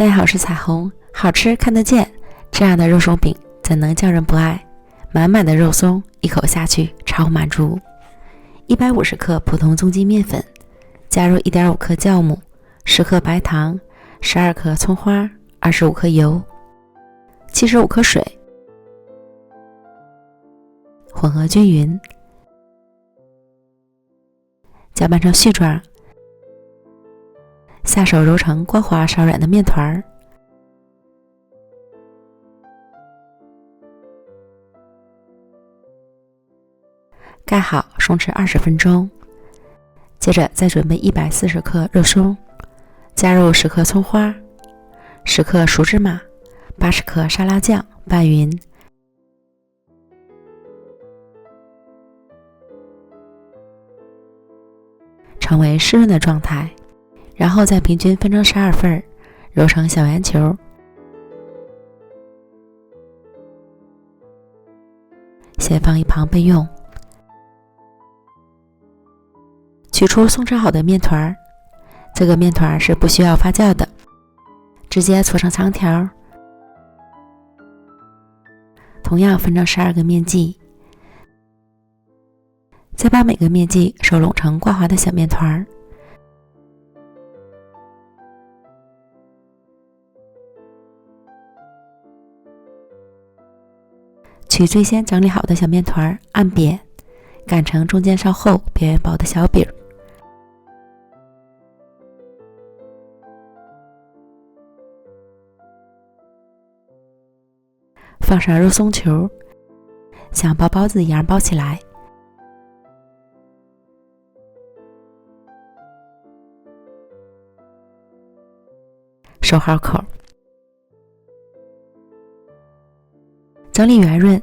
大家好，我是彩虹，好吃看得见，这样的肉松饼怎能叫人不爱？满满的肉松，一口下去超满足。150克普通中筋面粉，加入 1.5 克酵母，10克白糖，12克葱花，25克油，75克水，混合均匀，搅拌成絮状，下手揉成光滑稍软的面团，盖好松弛20分钟。接着再准备140克肉松，加入10克葱花，10克熟芝麻，80克沙拉酱，拌匀，成为湿润的状态。然后再平均分成12份，揉成小圆球，先放一旁备用。取出松弛好的面团，这个面团是不需要发酵的，直接搓成长条，同样分成12个面剂，再把每个面剂收拢成挂滑的小面团。取最先整理好的小面团，按扁，擀成中间稍厚、边缘薄的小饼，放上肉松球，像包包子一样包起来，收好口，整理圆润，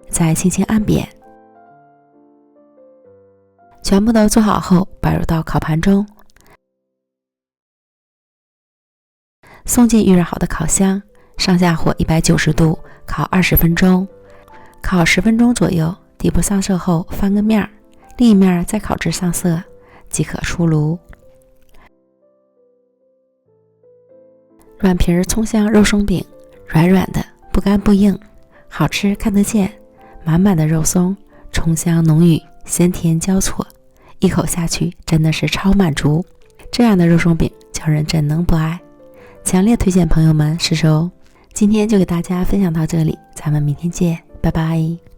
再轻轻按扁。全部都做好后，摆入到烤盘中，送进预热好的烤箱，上下火190度烤20分钟，烤10分钟左右，底部上色后翻个面，另一面再烤至上色即可出炉。软皮葱香肉松饼，软软的，不干不硬，好吃看得见，满满的肉松，葱香浓郁，鲜甜交错，一口下去真的是超满足。这样的肉松饼叫人怎能不爱？强烈推荐朋友们试试哦。今天就给大家分享到这里，咱们明天见，拜拜。